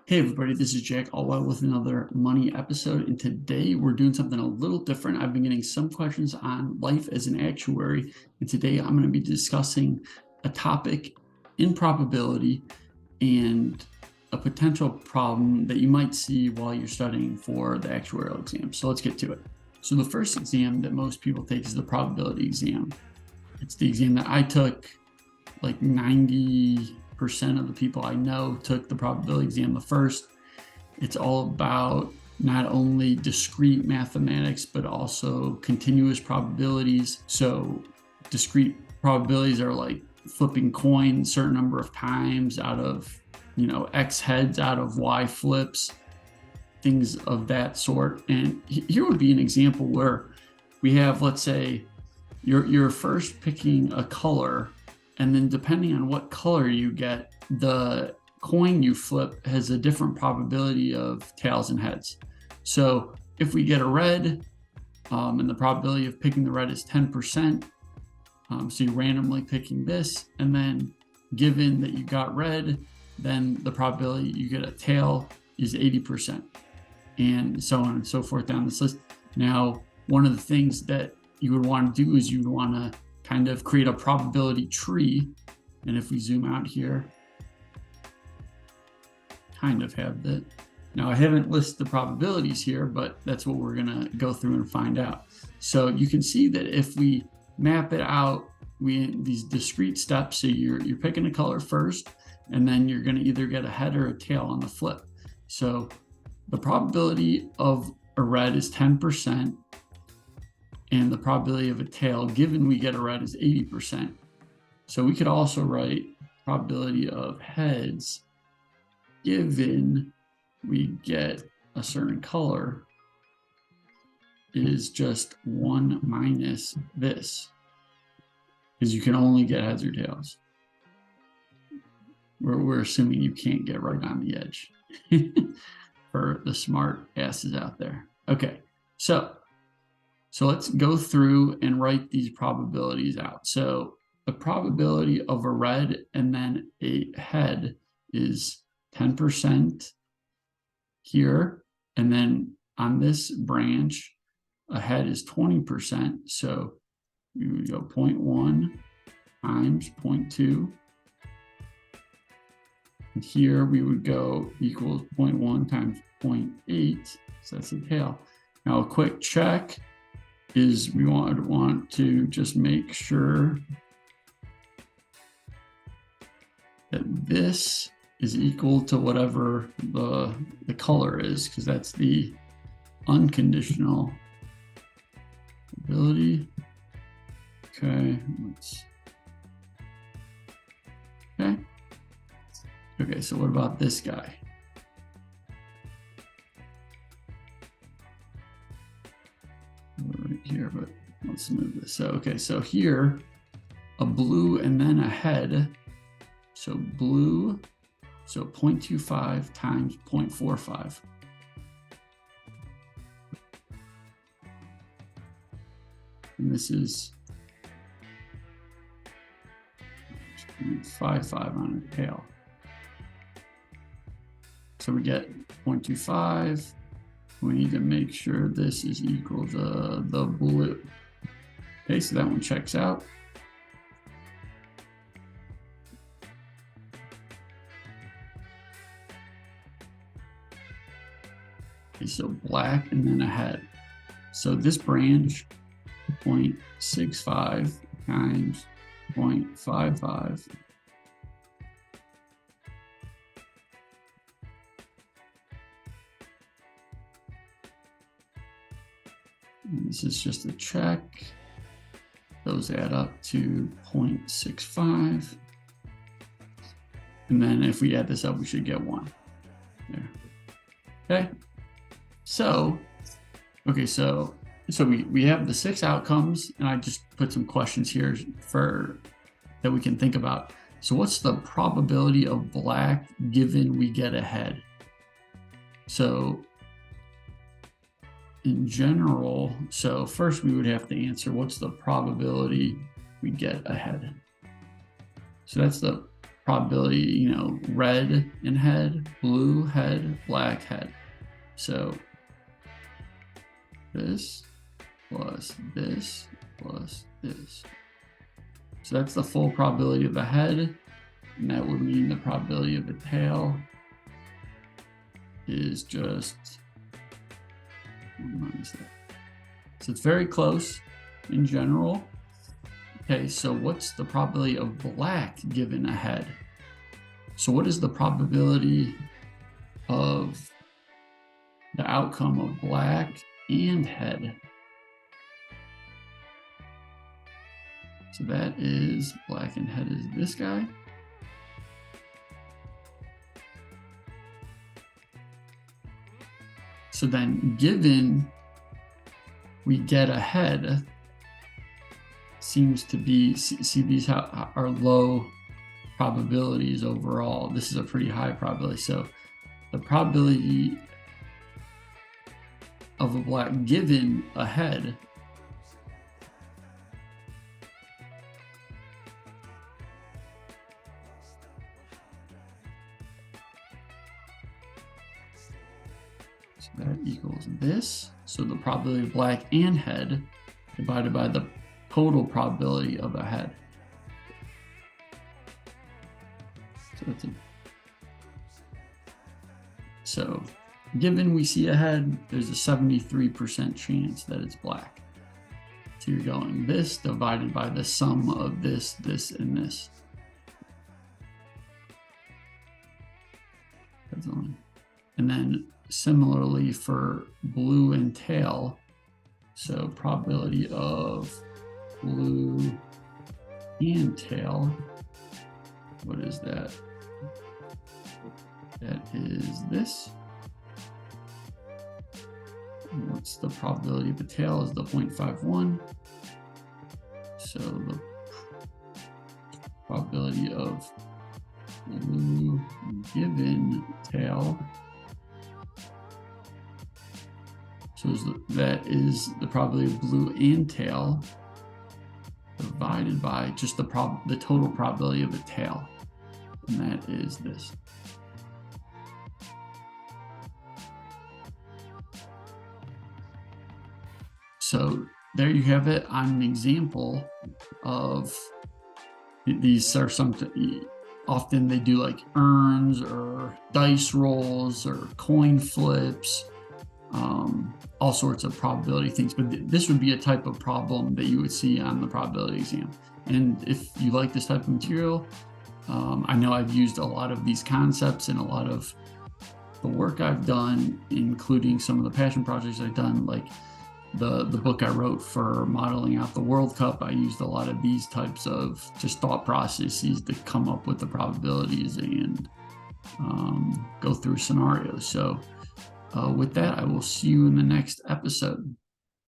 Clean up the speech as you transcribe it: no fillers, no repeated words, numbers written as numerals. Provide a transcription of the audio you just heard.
Hey everybody, this is Jack Allwell with another money episode, and today we're doing something a little different. I've been getting some questions on life as an actuary, and today I'm going to be discussing a topic in probability and a potential problem that you might see while you're studying for the actuarial exam. So let's get to it. So the first exam that most people take is the probability exam. It's the exam that I took. Like 90% of the people I know took the probability exam the first. It's all about not only discrete mathematics, but also continuous probabilities. So discrete probabilities are like flipping coins a certain number of times out of, X heads out of Y flips, things of that sort. And here would be an example where we have, let's say, you're first picking a color, and then depending on what color you get, the coin you flip has a different probability of tails and heads. So if we get a red, and the probability of picking the red is 10%, so you're randomly picking this, and then given that you got red, then the probability you get a tail is 80%, and so on and so forth down this list. Now, one of the things that you would want to do is you'd want to kind of create a probability tree. And if we zoom out here, kind of have that. Now I haven't listed the probabilities here, but that's what we're going to go through and find out. So you can see that if we map it out, these discrete steps, so you're picking a color first, and then you're going to either get a head or a tail on the flip. So the probability of a red is 10%. And the probability of a tail, given we get a red, is 80%. So we could also write probability of heads, given we get a certain color, is just 1 minus this, because you can only get heads or tails. We're assuming you can't get right on the edge for the smart asses out there. Okay, so let's go through and write these probabilities out. So the probability of a red and then a head is 10% here. And then on this branch, a head is 20%. So we would go 0.1 times 0.2. And here we would go equals 0.1 times 0.8. So that's the tail. Now a quick check is we want to just make sure that this is equal to whatever the color is, because that's the unconditional probability. Okay, okay, so what about this guy? Right here, but let's move this. So, okay, so here, a blue and then a head. So blue, so 0.25 times 0.45. And this is 0.55 on a tail. So we get 0.25. We need to make sure this is equal to the blue. Okay, so that one checks out. Okay, so black and then a head. So this branch, 0.65 times 0.55. And this is just a check. Those add up to 0.65. And then if we add this up, we should get 1. There. Okay. So, okay, so we have the 6 outcomes, and I just put some questions here that we can think about. So what's the probability of black given we get a head? So in general, so first we would have to answer what's the probability we get a head. So that's the probability, you know, red in head, blue head, black head. So this plus this plus this. So that's the full probability of the head, and that would mean the probability of the tail is just, so it's very close in general. Okay, so what's the probability of black given a head? So what is the probability of the outcome of black and head? So that is black and head is this guy. So then given we get a head, seems to be, see these are low probabilities overall. This is a pretty high probability. So the probability of a black given a head so that equals this. So the probability of black and head divided by the total probability of a head. So that's so given we see a head, there's a 73% chance that it's black. So you're going this divided by the sum of this, this, and this. And then similarly for blue and tail, so probability of blue and tail, what is that? That is this. And what's the probability of the tail is the 0.51. So the probability of blue given tail, so that is the probability of blue and tail divided by just the total probability of the tail, and that is this. So there you have it on an example of these are something often they do like urns or dice rolls or coin flips, all sorts of probability things, but this would be a type of problem that you would see on the probability exam. And if you like this type of material, I know I've used a lot of these concepts in a lot of the work I've done, including some of the passion projects I've done, like the book I wrote for modeling out the World Cup. I used a lot of these types of just thought processes to come up with the probabilities and go through scenarios. So with that, I will see you in the next episode.